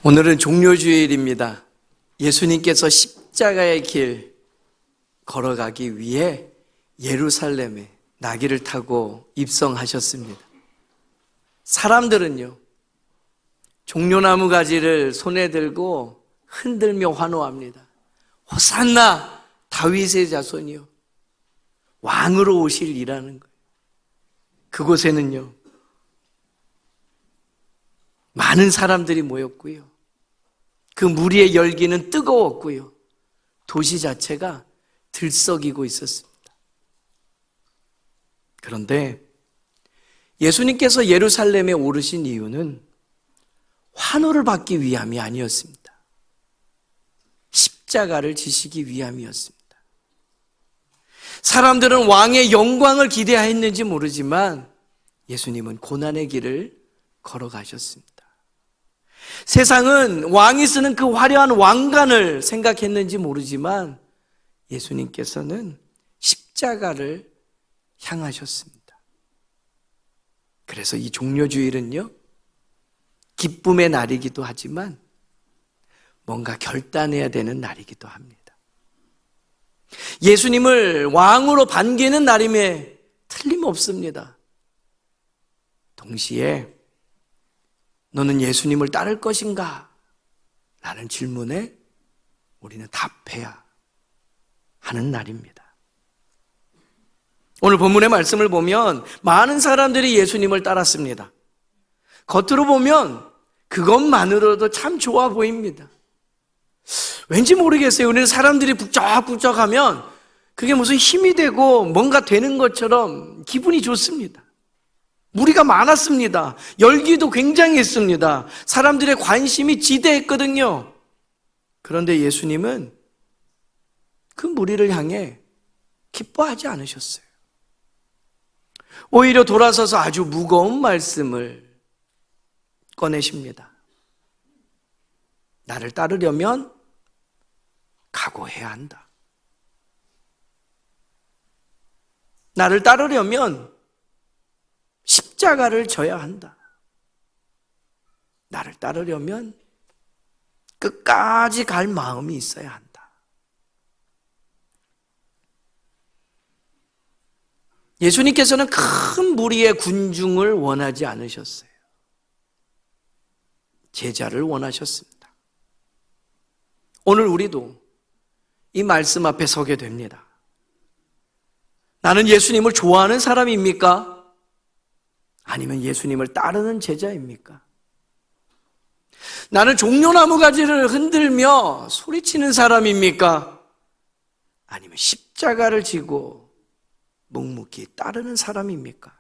오늘은 종료주일입니다. 예수님께서 십자가의 길 걸어가기 위해 예루살렘에 나귀를 타고 입성하셨습니다. 사람들은요, 종려나무 가지를 손에 들고 흔들며 환호합니다. 호산나 다윗의 자손이요, 왕으로 오실 이라는 거예요. 그곳에는요, 많은 사람들이 모였고요, 그 무리의 열기는 뜨거웠고요, 도시 자체가 들썩이고 있었습니다. 그런데 예수님께서 예루살렘에 오르신 이유는 환호를 받기 위함이 아니었습니다. 십자가를 지시기 위함이었습니다. 사람들은 왕의 영광을 기대했는지 모르지만 예수님은 고난의 길을 걸어가셨습니다. 세상은 왕이 쓰는 그 화려한 왕관을 생각했는지 모르지만 예수님께서는 십자가를 향하셨습니다. 그래서 이 종료주일은요, 기쁨의 날이기도 하지만 뭔가 결단해야 되는 날이기도 합니다. 예수님을 왕으로 반기는 날임에 틀림없습니다. 동시에 너는 예수님을 따를 것인가? 라는 질문에 우리는 답해야 하는 날입니다. 오늘 본문의 말씀을 보면 많은 사람들이 예수님을 따랐습니다. 겉으로 보면 그것만으로도 참 좋아 보입니다. 왠지 모르겠어요. 우리는 사람들이 북적북적하면 그게 무슨 힘이 되고 뭔가 되는 것처럼 기분이 좋습니다. 무리가 많았습니다. 열기도 굉장했습니다. 사람들의 관심이 지대했거든요. 그런데 예수님은 그 무리를 향해 기뻐하지 않으셨어요. 오히려 돌아서서 아주 무거운 말씀을 꺼내십니다. 나를 따르려면 각오해야 한다. 나를 따르려면 십자가를 져야 한다. 나를 따르려면 끝까지 갈 마음이 있어야 한다. 예수님께서는 큰 무리의 군중을 원하지 않으셨어요. 제자를 원하셨습니다. 오늘 우리도 이 말씀 앞에 서게 됩니다. 나는 예수님을 좋아하는 사람입니까? 아니면 예수님을 따르는 제자입니까? 나는 종려나무 가지를 흔들며 소리치는 사람입니까? 아니면 십자가를 지고 묵묵히 따르는 사람입니까?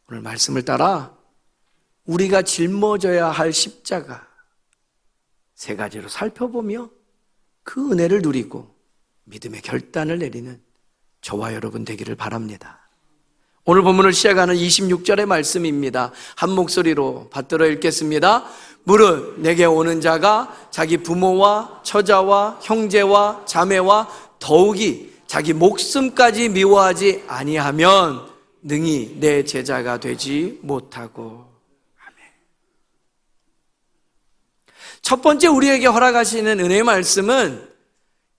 오늘 말씀을 따라 우리가 짊어져야 할 십자가 세 가지로 살펴보며 그 은혜를 누리고 믿음의 결단을 내리는 저와 여러분 되기를 바랍니다. 오늘 본문을 시작하는 26절의 말씀입니다. 한 목소리로 받들어 읽겠습니다. 무릇 내게 오는 자가 자기 부모와 처자와 형제와 자매와 더욱이 자기 목숨까지 미워하지 아니하면 능히 내 제자가 되지 못하고. 아멘. 첫 번째 우리에게 허락하시는 은혜의 말씀은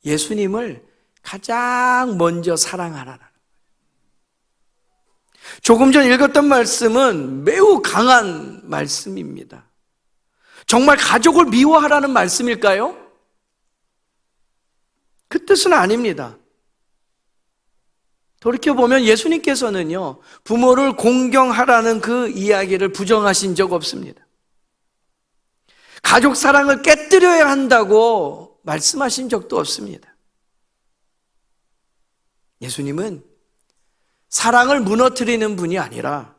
예수님을 가장 먼저 사랑하라는 거예요. 조금 전 읽었던 말씀은 매우 강한 말씀입니다. 정말 가족을 미워하라는 말씀일까요? 그 뜻은 아닙니다. 돌이켜보면 예수님께서는요, 부모를 공경하라는 그 이야기를 부정하신 적 없습니다. 가족 사랑을 깨뜨려야 한다고 말씀하신 적도 없습니다. 예수님은 사랑을 무너뜨리는 분이 아니라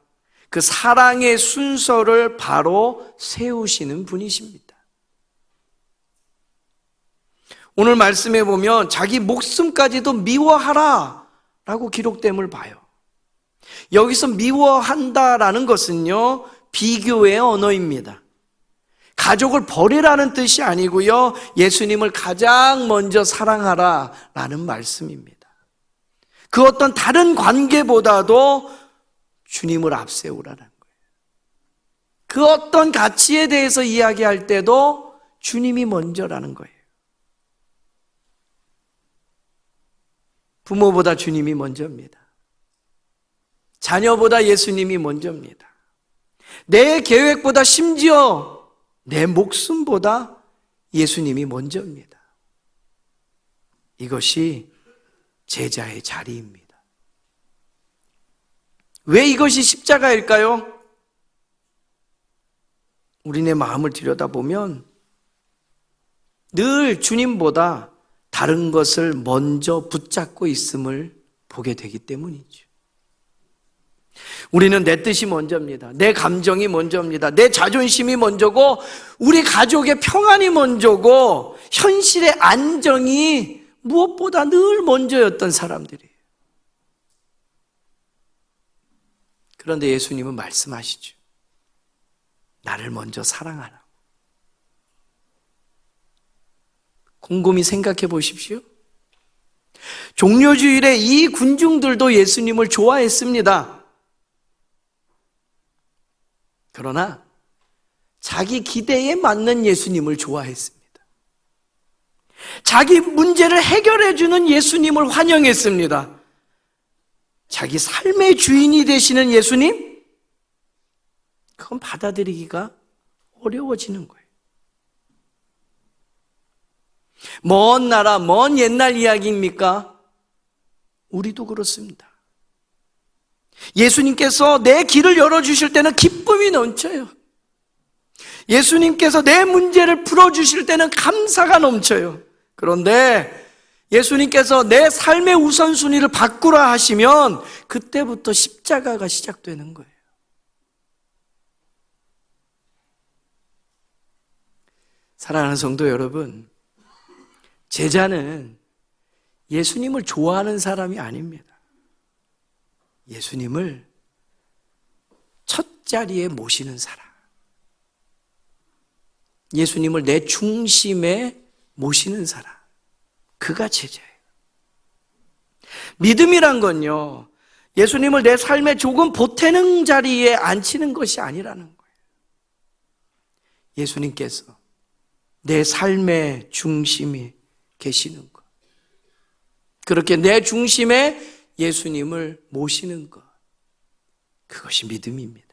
그 사랑의 순서를 바로 세우시는 분이십니다. 오늘 말씀해 보면 자기 목숨까지도 미워하라 라고 기록됨을 봐요. 여기서 미워한다라는 것은요, 비교의 언어입니다. 가족을 버리라는 뜻이 아니고요, 예수님을 가장 먼저 사랑하라라는 말씀입니다. 그 어떤 다른 관계보다도 주님을 앞세우라는 거예요. 그 어떤 가치에 대해서 이야기할 때도 주님이 먼저라는 거예요. 부모보다 주님이 먼저입니다. 자녀보다 예수님이 먼저입니다. 내 계획보다, 심지어 내 목숨보다 예수님이 먼저입니다. 이것이 제자의 자리입니다. 왜 이것이 십자가일까요? 우리네 마음을 들여다보면 늘 주님보다 다른 것을 먼저 붙잡고 있음을 보게 되기 때문이죠. 우리는 내 뜻이 먼저입니다. 내 감정이 먼저입니다. 내 자존심이 먼저고, 우리 가족의 평안이 먼저고, 현실의 안정이 무엇보다 늘 먼저였던 사람들이에요. 그런데 예수님은 말씀하시죠. 나를 먼저 사랑하라. 곰곰이 생각해 보십시오. 종려주일에 이 군중들도 예수님을 좋아했습니다. 그러나 자기 기대에 맞는 예수님을 좋아했습니다. 자기 문제를 해결해 주는 예수님을 환영했습니다. 자기 삶의 주인이 되시는 예수님? 그건 받아들이기가 어려워지는 거예요. 먼 나라, 먼 옛날 이야기입니까? 우리도 그렇습니다. 예수님께서 내 길을 열어주실 때는 기쁨이 넘쳐요. 예수님께서 내 문제를 풀어주실 때는 감사가 넘쳐요. 그런데 예수님께서 내 삶의 우선순위를 바꾸라 하시면 그때부터 십자가가 시작되는 거예요. 사랑하는 성도 여러분, 제자는 예수님을 좋아하는 사람이 아닙니다. 예수님을 첫 자리에 모시는 사람, 예수님을 내 중심에 모시는 사람, 그가 제자예요. 믿음이란 건요, 예수님을 내 삶에 조금 보태는 자리에 앉히는 것이 아니라는 거예요. 예수님께서 내 삶의 중심이 계시는 것, 그렇게 내 중심에 예수님을 모시는 것, 그것이 믿음입니다.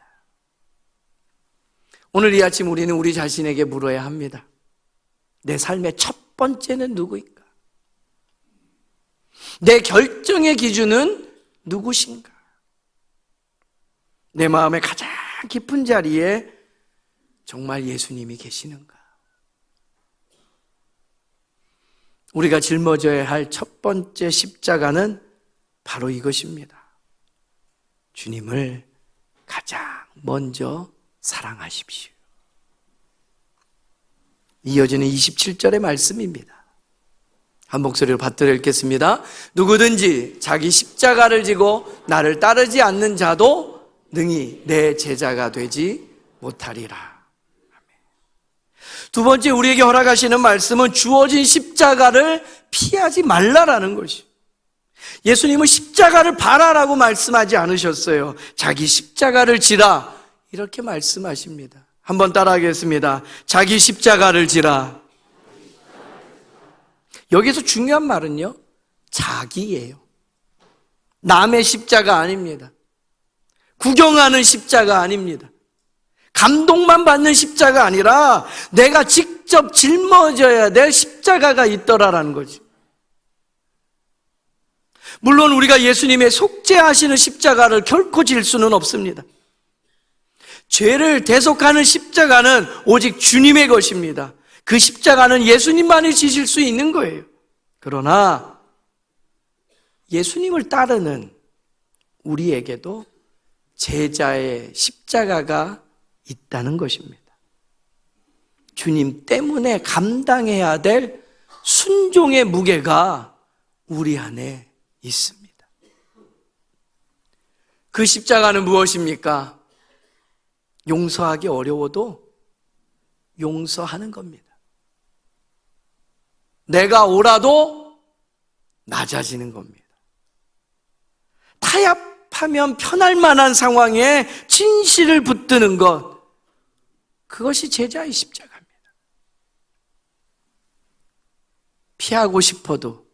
오늘 이 아침 우리는 우리 자신에게 물어야 합니다. 내 삶의 첫 번째는 누구인가? 내 결정의 기준은 누구신가? 내 마음의 가장 깊은 자리에 정말 예수님이 계시는가? 우리가 짊어져야 할 첫 번째 십자가는 바로 이것입니다. 주님을 가장 먼저 사랑하십시오. 이어지는 27절의 말씀입니다. 한 목소리로 받들어 읽겠습니다. 누구든지 자기 십자가를 지고 나를 따르지 않는 자도 능히 내 제자가 되지 못하리라. 두 번째, 우리에게 허락하시는 말씀은 주어진 십자가를 피하지 말라라는 것이. 예수님은 십자가를 바라라고 말씀하지 않으셨어요. 자기 십자가를 지라, 이렇게 말씀하십니다. 한번 따라하겠습니다. 자기 십자가를 지라. 여기서 중요한 말은요, 자기예요. 남의 십자가 아닙니다. 구경하는 십자가 아닙니다. 감동만 받는 십자가 아니라 내가 직접 짊어져야 될 십자가가 있더라라는 거지. 물론 우리가 예수님의 속죄하시는 십자가를 결코 질 수는 없습니다. 죄를 대속하는 십자가는 오직 주님의 것입니다. 그 십자가는 예수님만이 지실 수 있는 거예요. 그러나 예수님을 따르는 우리에게도 제자의 십자가가 있다는 것입니다. 주님 때문에 감당해야 될 순종의 무게가 우리 안에 있습니다. 그 십자가는 무엇입니까? 용서하기 어려워도 용서하는 겁니다. 내가 옳아도 낮아지는 겁니다. 타협하면 편할 만한 상황에 진실을 붙드는 것, 그것이 제자의 십자가입니다. 피하고 싶어도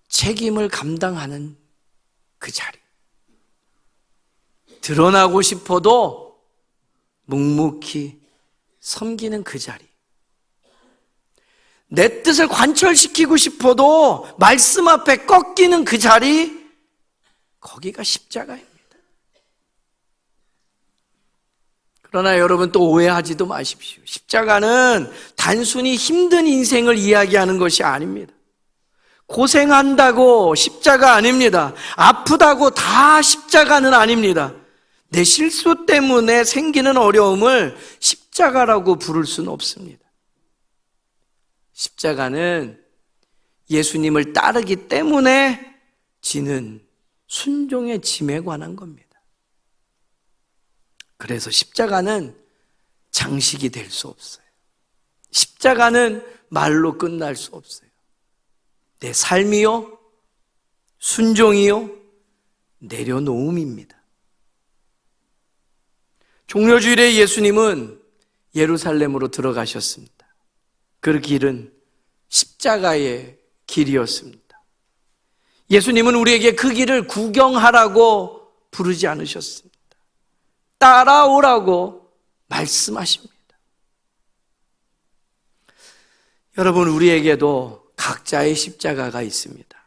책임을 감당하는 그 자리. 드러나고 싶어도 묵묵히 섬기는 그 자리. 내 뜻을 관철시키고 싶어도 말씀 앞에 꺾이는 그 자리, 거기가 십자가입니다. 그러나 여러분 또 오해하지도 마십시오. 십자가는 단순히 힘든 인생을 이야기하는 것이 아닙니다. 고생한다고 십자가 아닙니다. 아프다고 다 십자가는 아닙니다. 내 실수 때문에 생기는 어려움을 십자가라고 부를 수는 없습니다. 십자가는 예수님을 따르기 때문에 지는 순종의 짐에 관한 겁니다. 그래서 십자가는 장식이 될 수 없어요. 십자가는 말로 끝날 수 없어요. 내 삶이요, 순종이요, 내려놓음입니다. 종려주일에 예수님은 예루살렘으로 들어가셨습니다. 그 길은 십자가의 길이었습니다. 예수님은 우리에게 그 길을 구경하라고 부르지 않으셨습니다. 따라오라고 말씀하십니다. 여러분, 우리에게도 각자의 십자가가 있습니다.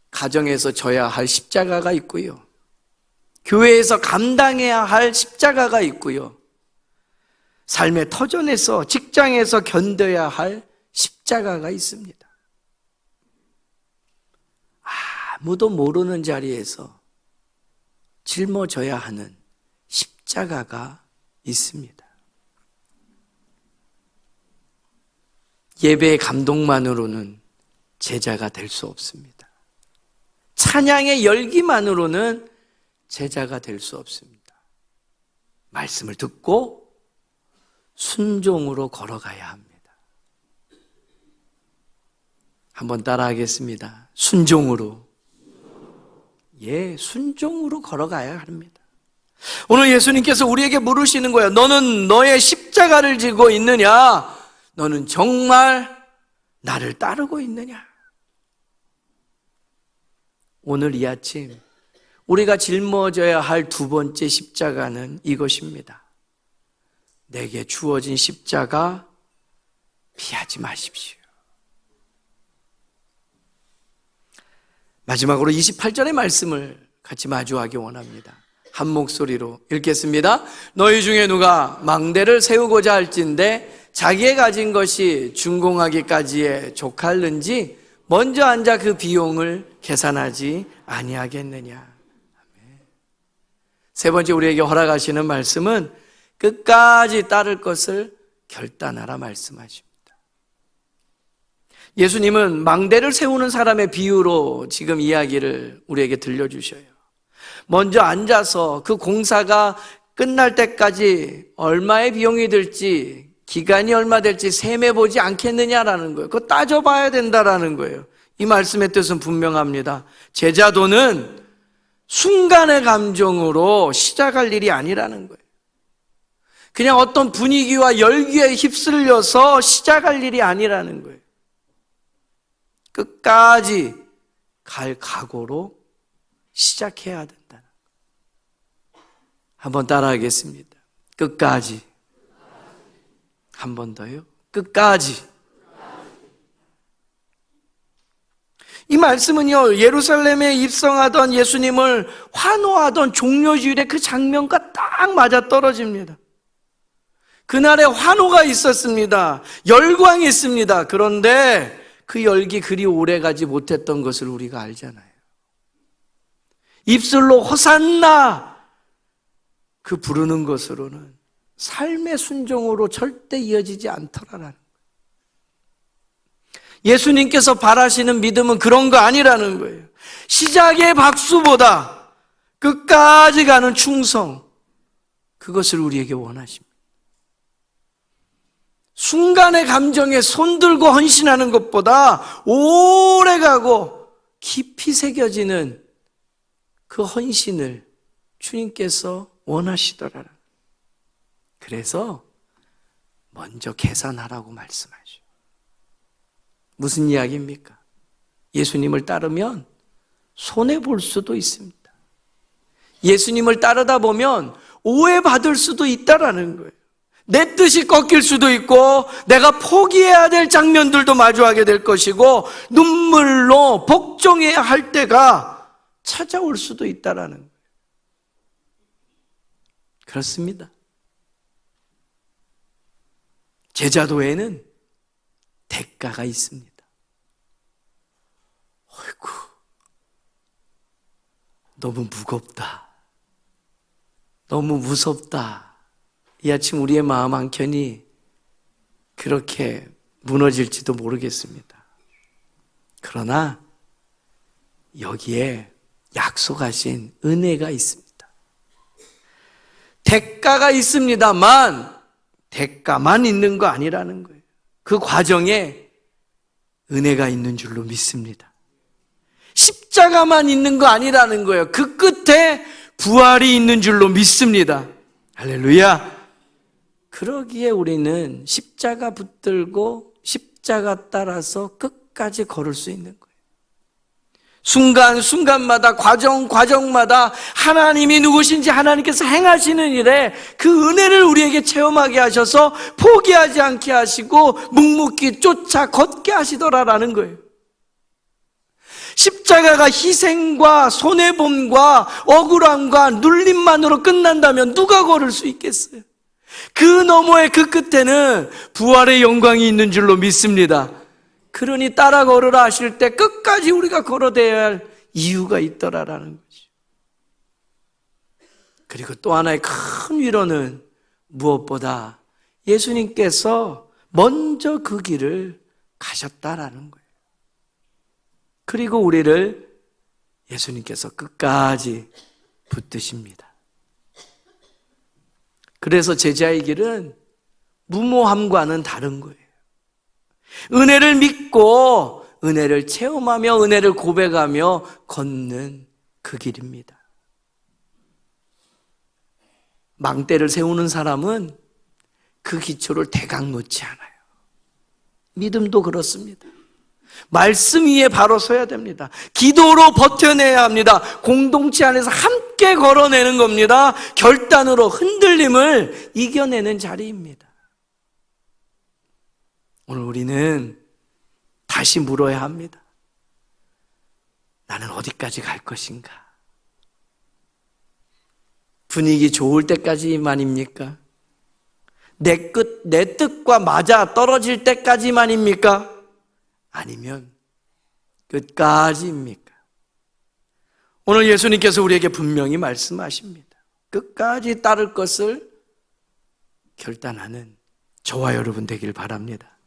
가정에서 져야 할 십자가가 있고요. 교회에서 감당해야 할 십자가가 있고요. 삶의 터전에서, 직장에서 견뎌야 할 십자가가 있습니다. 아무도 모르는 자리에서 짊어져야 하는 십자가가 있습니다. 예배의 감동만으로는 제자가 될 수 없습니다. 찬양의 열기만으로는 제자가 될 수 없습니다. 말씀을 듣고 순종으로 걸어가야 합니다. 한번 따라하겠습니다. 순종으로. 순종으로 걸어가야 합니다. 오늘 예수님께서 우리에게 물으시는 거예요. 너는 너의 십자가를 지고 있느냐? 너는 정말 나를 따르고 있느냐? 오늘 이 아침 우리가 짊어져야 할 두 번째 십자가는 이것입니다. 내게 주어진 십자가 피하지 마십시오. 마지막으로 28절의 말씀을 같이 마주하기 원합니다. 한 목소리로 읽겠습니다. 너희 중에 누가 망대를 세우고자 할진대 자기의 가진 것이 준공하기까지에 족할는지 먼저 앉아 그 비용을 계산하지 아니하겠느냐. 세 번째 우리에게 허락하시는 말씀은 끝까지 따를 것을 결단하라 말씀하십니다. 예수님은 망대를 세우는 사람의 비유로 지금 이야기를 우리에게 들려주셔요. 먼저 앉아서 그 공사가 끝날 때까지 얼마의 비용이 들지, 기간이 얼마 될지 셈해보지 않겠느냐라는 거예요. 그거 따져봐야 된다라는 거예요. 이 말씀의 뜻은 분명합니다. 제자도는 순간의 감정으로 시작할 일이 아니라는 거예요. 그냥 어떤 분위기와 열기에 휩쓸려서 시작할 일이 아니라는 거예요. 끝까지 갈 각오로 시작해야 된다는 거예요. 한번 따라하겠습니다. 끝까지. 한 번 더요. 끝까지. 이 말씀은요, 예루살렘에 입성하던 예수님을 환호하던 종려주일의 그 장면과 딱 맞아 떨어집니다. 그날에 환호가 있었습니다. 열광이 있습니다. 그런데 그 열기 그리 오래 가지 못했던 것을 우리가 알잖아요. 입술로 호산나 그 부르는 것으로는 삶의 순종으로 절대 이어지지 않더라라는 거예요. 예수님께서 바라시는 믿음은 그런 거 아니라는 거예요. 시작의 박수보다 끝까지 가는 충성, 그것을 우리에게 원하십니다. 순간의 감정에 손들고 헌신하는 것보다 오래 가고 깊이 새겨지는 그 헌신을 주님께서 원하시더라. 그래서 먼저 계산하라고 말씀하셔. 무슨 이야기입니까? 예수님을 따르면 손해볼 수도 있습니다. 예수님을 따르다 보면 오해받을 수도 있다라는 거예요. 내 뜻이 꺾일 수도 있고 내가 포기해야 될 장면들도 마주하게 될 것이고 눈물로 복종해야 할 때가 찾아올 수도 있다라는 거예요. 그렇습니다. 제자도에는 대가가 있습니다. 어이구, 너무 무겁다. 너무 무섭다. 이 아침 우리의 마음 한켠이 그렇게 무너질지도 모르겠습니다. 그러나 여기에 약속하신 은혜가 있습니다. 대가가 있습니다만 대가만 있는 거 아니라는 거예요. 그 과정에 은혜가 있는 줄로 믿습니다. 십자가만 있는 거 아니라는 거예요. 그 끝에 부활이 있는 줄로 믿습니다. 할렐루야. 그러기에 우리는 십자가 붙들고 십자가 따라서 끝까지 걸을 수 있는 거예요. 순간순간마다 과정마다 하나님이 누구신지 하나님께서 행하시는 일에 그 은혜를 우리에게 체험하게 하셔서 포기하지 않게 하시고 묵묵히 쫓아 걷게 하시더라라는 거예요. 십자가가 희생과 손해봄과 억울함과 눌림만으로 끝난다면 누가 걸을 수 있겠어요? 그 너머의 그 끝에는 부활의 영광이 있는 줄로 믿습니다. 그러니 따라 걸으라 하실 때 끝까지 우리가 걸어대야 할 이유가 있더라라는 거죠. 그리고 또 하나의 큰 위로는 무엇보다 예수님께서 먼저 그 길을 가셨다라는 거예요. 그리고 우리를 예수님께서 끝까지 붙드십니다. 그래서 제자의 길은 무모함과는 다른 거예요. 은혜를 믿고 은혜를 체험하며 은혜를 고백하며 걷는 그 길입니다. 망대를 세우는 사람은 그 기초를 대강 놓지 않아요. 믿음도 그렇습니다. 말씀 위에 바로 서야 됩니다. 기도로 버텨내야 합니다. 공동체 안에서 함께 걸어내는 겁니다. 결단으로 흔들림을 이겨내는 자리입니다. 오늘 우리는 다시 물어야 합니다. 나는 어디까지 갈 것인가? 분위기 좋을 때까지만입니까? 내 뜻과 맞아 떨어질 때까지만입니까? 아니면 끝까지입니까? 오늘 예수님께서 우리에게 분명히 말씀하십니다. 끝까지 따를 것을 결단하는 저와 여러분 되길 바랍니다.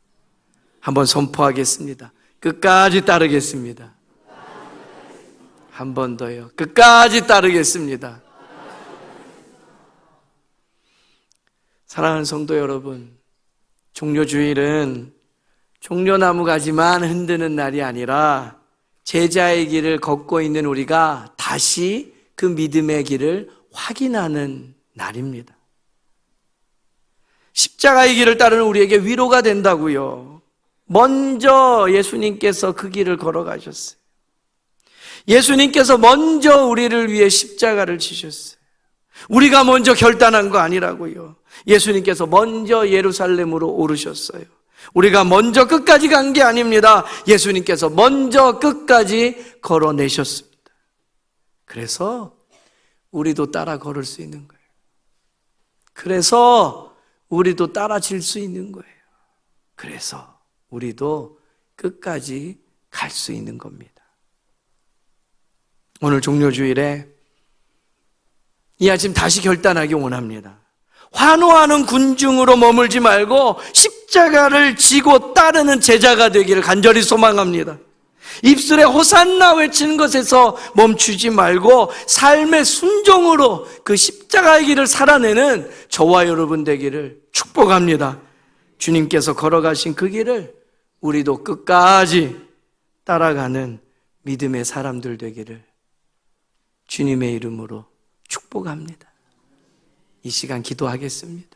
한번 선포하겠습니다. 끝까지 따르겠습니다. 한 번 더요. 끝까지 따르겠습니다. 사랑하는 성도 여러분, 종료주일은 종려나무 가지만 흔드는 날이 아니라 제자의 길을 걷고 있는 우리가 다시 그 믿음의 길을 확인하는 날입니다. 십자가의 길을 따르는 우리에게 위로가 된다고요. 먼저 예수님께서 그 길을 걸어가셨어요. 예수님께서 먼저 우리를 위해 십자가를 지셨어요. 우리가 먼저 결단한 거 아니라고요. 예수님께서 먼저 예루살렘으로 오르셨어요. 우리가 먼저 끝까지 간 게 아닙니다. 예수님께서 먼저 끝까지 걸어내셨습니다. 그래서 우리도 따라 걸을 수 있는 거예요. 그래서 우리도 따라질 수 있는 거예요. 그래서 우리도 끝까지 갈 수 있는 겁니다. 오늘 종료주일에 이 아침 다시 결단하기 원합니다. 환호하는 군중으로 머물지 말고 십자가를 지고 따르는 제자가 되기를 간절히 소망합니다. 입술에 호산나 외치는 것에서 멈추지 말고 삶의 순종으로 그 십자가의 길을 살아내는 저와 여러분 되기를 축복합니다. 주님께서 걸어가신 그 길을 우리도 끝까지 따라가는 믿음의 사람들 되기를 주님의 이름으로 축복합니다. 이 시간 기도하겠습니다.